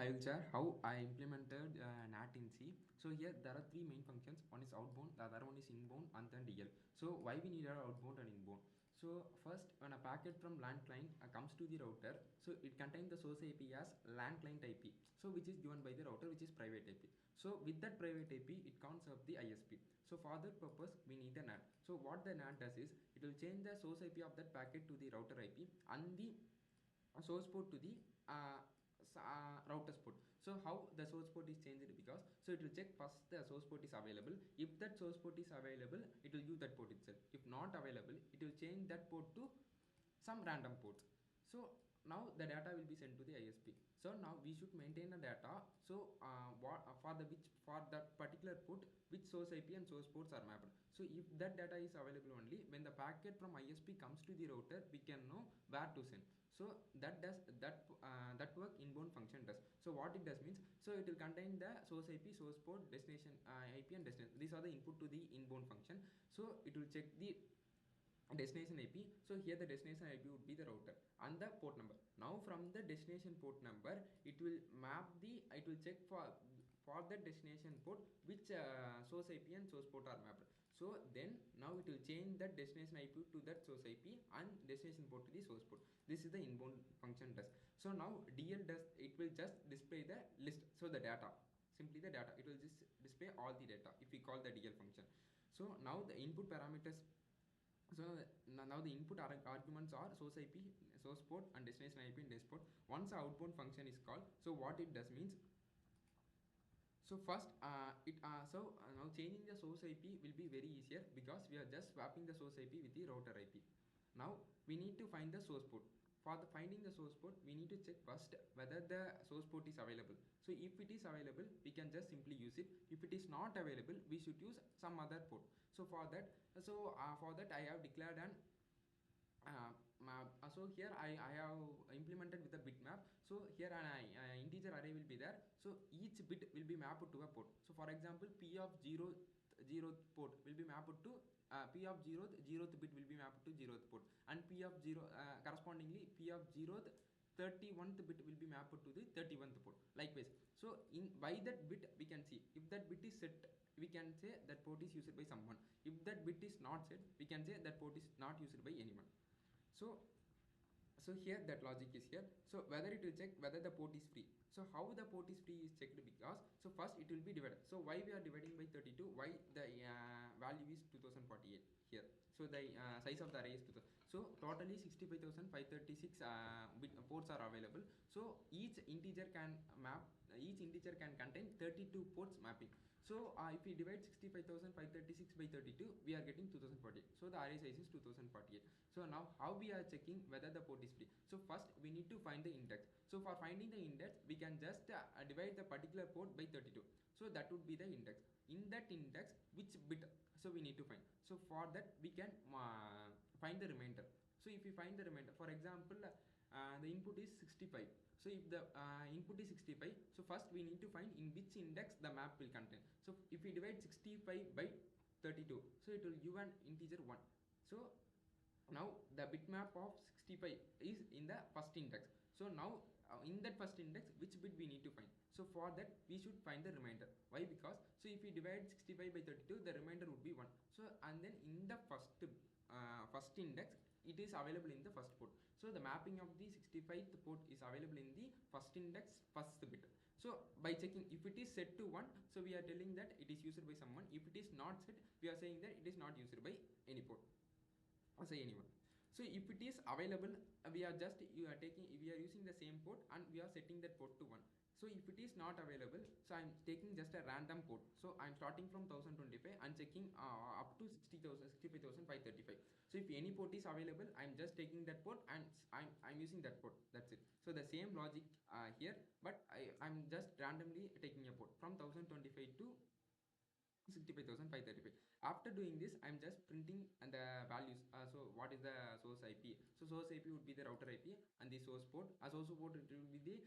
I will share how I implemented NAT in C. So here there are three main functions. One is outbound, the other one is inbound, and then DL. So why we need our outbound and inbound? So first, when a packet from LAN client comes to the router, so it contains the source IP as LAN client IP. So which is given by the router, which is private IP. So with that private IP, it can't serve the ISP. So for that purpose, we need the NAT. So what the NAT does is, it will change the source IP of that packet to the router IP and the source port to the router's port. So how the source port is changed? Because so it will check first the source port is available. If that source port is available, it will use that port itself. If not available, it will change that port to some random ports. So now the data will be sent to the ISP. So now we should maintain the data. So for that particular port, which source IP and source ports are mapped. So if that data is available only, when the packet from ISP comes to the router, we can know where to send. So that work inbound function does. So what it does means, so it will contain the source IP, source port, destination IP and destination. These are the input to the inbound function. So it will check the destination IP. So here the destination IP would be the router and the port number. Now from the destination port number, it will check for the destination port which source IP and source port are mapped. So then now it will change that destination IP to that source IP and destination port to the source port. This is the inbound function does. So now DL does, it will just display the list. So the data, simply the data, it will just display all the data if we call the DL function. So now the input parameters, so now the input arguments are source IP, source port and destination IP and des port. Once the outbound function is called, so what it does means, so first now changing the source IP will be very easier because we are just swapping the source IP with the router IP. Now we need to find the source port. For the finding the source port, we need to check first whether the source port is available. So if it is available, we can just simply use it. If it is not available, we should use some other port. So for that I have declared an map. So here I have implemented with a bitmap. So here an integer array will be there. So each bit will be mapped to a port. So for example, P of 0th port will be mapped to P of 0th bit will be mapped to 0th port, and P of 0 correspondingly P of 0th 31th bit will be mapped to the 31th port, likewise. So in by that bit we can see if that bit is set, we can say that port is used by someone. If that bit is not set, we can say that port is not used by anyone. So here that logic is here. So whether it will check whether the port is free. So how the port is free is checked, because so first it will be divided. So why we are dividing by 32, why the value is 2048 here. So the size of the array is 2000. So totally 65,536 ports are available. So each integer can contain 32 ports mapping. So if we divide 65,536 by 32, we are getting 2048. So the array size is 2048. So now how we are checking whether the port is free? So first we need to find the index. So for finding the index, we can just divide the particular port by 32. So that would be the index. In that index, which bit, so we need to find. So for that we can find the remainder. So if we find the remainder, for example, the input is 65. So if the input is 65, so first we need to find in which index the map will contain. So if we divide 65 by 32, so it will give an integer 1. So now the bitmap of 65 is in the first index. So now in that first index, which bit we need to find? So for that we should find the remainder. Why? Because so if we divide 65 by 32, the remainder would be 1. So and then in the first index, it is available in the first port. So the mapping of the 65th port is available in the first index, first bit. So by checking if it is set to 1, so we are telling that it is used by someone. If it is not set, we are saying that it is not used by any port, or say anyone. So if it is available, we are using the same port and we are setting that port to 1. So if it is not available, so I'm taking just a random port. So I'm starting from 1025 and checking up to 65,535. So if any port is available, I'm just taking that port and I'm using that port. That's it. So the same logic here, but I'm just randomly taking a port from 1025 to 65,535. After doing this, I'm just printing and the values. So what is the source IP? So source IP would be the router IP, and the source port. As source port, it will be the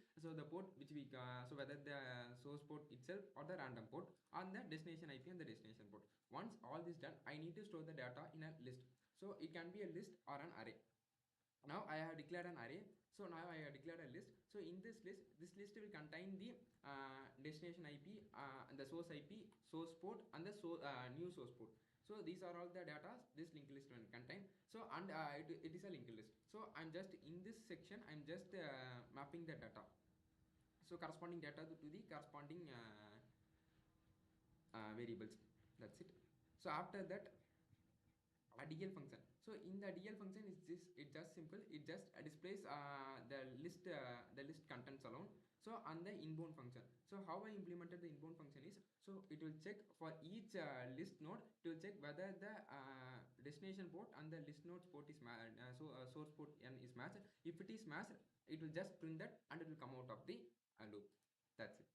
port which we so whether the source port itself or the random port, on the destination IP and the destination port. Once all this done, I need to store the data in a list. So it can be a list or an array. Now I have declared an array. So now I have declared a list. So in this list will contain the destination IP, the source IP, source port, and the new source port. So these are all the data this linked list will contain. So and it is a linked list. So I'm just in this section, I'm just mapping the data. So corresponding data to the corresponding variables. That's it. So after that, a DL function. So in the DL function is this, it just simple, it just displays the list contents alone. So on the inbound function, so how I implemented the inbound function is, so it will check for each list node, it will check whether the destination port and the list node's port is source port n is matched. If it is matched, it will just print that and it will come out of the loop. That's it.